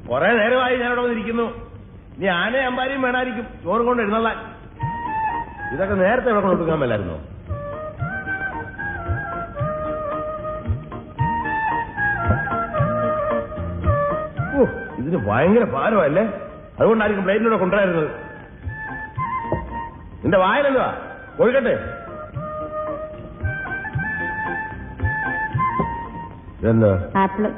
കുറെ നേരമായി ഞാനിവിടെ വന്നിരിക്കുന്നു. നീ ആനയും അമ്പാരിയും വേണമായിരിക്കും ചോറും കൊണ്ട് എഴുന്നള്ളാൻ. ഇതൊക്കെ നേരത്തെ ഇവിടെ കൊണ്ട് കൊടുക്കാൻ മേലായിരുന്നോ? ഇതിന് ഭയങ്കര ഭാരമല്ലേ? അതുകൊണ്ടായിരിക്കും പ്ലേറ്റിലൂടെ കൊണ്ടുവരുന്നത്. നിന്റെ വായനെന്തുവാ? കൊഴുക്കട്ടെ. എന്താ? ആപ്പിള്.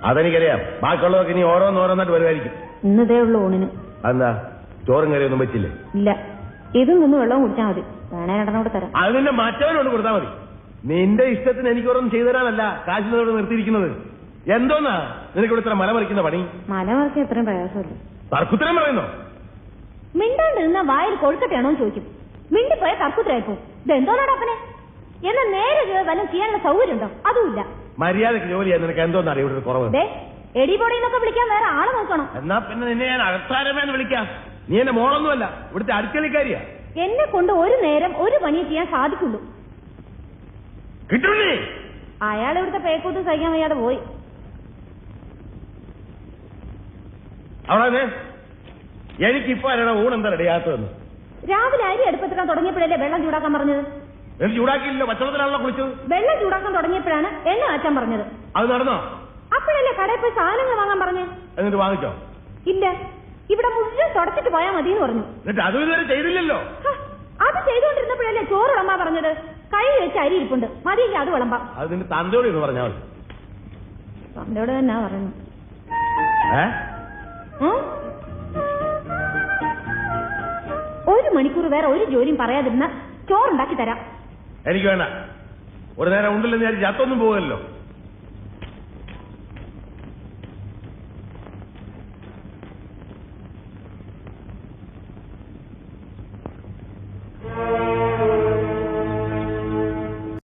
അതെനിക്കറിയാം. ബാക്കിയുള്ളതൊക്കെ ഇനി ഓരോന്നോരോന്നായിട്ട് വരുമായിരിക്കും. ഇന്നതേ ഉള്ളൂ ഊണിന്. അതെന്താ ചോറും കറിയൊന്നും വെച്ചില്ലേ? ഇല്ല, ഇതും നിന്ന് വെള്ളവും കുടിച്ചാൽ മതി. വേണേ രണ്ടെണ്ണോട് തരാം. അത് നിന്റെ മറ്റവനോട് കൊടുത്താൽ മതി. നിന്റെ ഇഷ്ടത്തിന് എനിക്കൊന്നും ചെയ്തു തരാനല്ല കാശിനോട് നിർത്തിയിരിക്കുന്നത്. എന്തോന്നാ നിനക്ക് ഇവിടെ ഇത്ര മല മറിക്കുന്ന പണി? മല മറിക്കാൻ ഇത്രയും പ്രയാസമില്ല. തർക്കുത്തരം പറയുന്നോ? മിണ്ടാണ്ട് നിന്ന വായിൽ കൊഴുക്കട്ടെയാണോ ചോദിക്കും. മിണ്ടിപ്പോയ തർക്കുത്തരായിപ്പോ. ഇതെന്തോന്നാണ് അപ്പനെ? എന്നാ നേരെ വല്ലതും ചെയ്യാനുള്ള സൗകര്യം ഉണ്ടോ? അതുമില്ല. മര്യാദക്ക് ജോലി ചെയ്യാൻ നിനക്ക് എന്തോന്നാണ് ഇവിടെ കുറവ്? എടിപൊടിന്നൊക്കെ വിളിക്കാൻ വേറെ ആളെ നോക്കണം. എന്നാ പിന്നെ നിന്നെ ഞാൻ അകത്താരമേന്ന് വിളിക്കാം. നീ എന്റെ മോളൊന്നുമല്ല, ഇവിടുത്തെ അടുക്കളിക്കാരിയാ. എന്നെ കൊണ്ട് ഒരു നേരം ഒരു പണി ചെയ്യാൻ സാധിക്കുള്ളൂ. കിട്ടൂലേ? അയാൾ ഇവിടുത്തെ പേക്കൂത്ത് സഹിക്കാൻ വയ്യാതെ പോയി. അവിടെ എനിക്കിപ്പോ ആരാണ് ഊണെന്താ റെഡിയാത്തതെന്ന്? രാവിലെ അരി അടുപ്പത്തിടാൻ തുടങ്ങിയപ്പോഴല്ലേ വെള്ളം ചൂടാക്കാൻ പറഞ്ഞത്? എനിക്ക് ചൂടാക്കിയില്ലോ, പച്ചവെള്ളത്തിലാണല്ലോ കുളിച്ചത്. വെള്ളം ചൂടാക്കാൻ തുടങ്ങിയപ്പോഴാണ് എണ്ണ കാച്ചാൻ പറഞ്ഞത്. അത് നടന്നോ? അപ്പോഴല്ലേ കടയിൽ പോയി സാധനങ്ങൾ വാങ്ങാൻ പറഞ്ഞേ? എന്നിട്ട് വാങ്ങിച്ചോ? ഇല്ല, ഇവിടെ മുഴുവൻ തുടച്ചിട്ട് പോയാൽ മതി എന്ന് പറഞ്ഞു. എന്നിട്ട് അതും ഇതുവരെ ചെയ്തില്ലല്ലോ. അത് ചെയ്തുകൊണ്ടിരുന്നപ്പോഴല്ലേ ചോറ് വിളമ്പാ പറഞ്ഞത്. കഴുകി വെച്ച് അരി ഇരിപ്പുണ്ട്, മതിയെങ്കിൽ അത് വിളമ്പാം. അത് നിന്റെ തന്തയോട് എന്ന് പറഞ്ഞാൽ മതി. തന്തയോട് തന്നെ പറയുന്നു. ഒരു മണിക്കൂർ വേറെ ഒരു ജോലിയും പറയാതിരുന്ന ചോറുണ്ടാക്കി തരാം. എനിക്ക് വേണ്ട. ഒരു നേരം ഉണ്ടല്ലെന്ന് വിചാരിച്ച് അത്തൊന്നും പോകല്ലോ.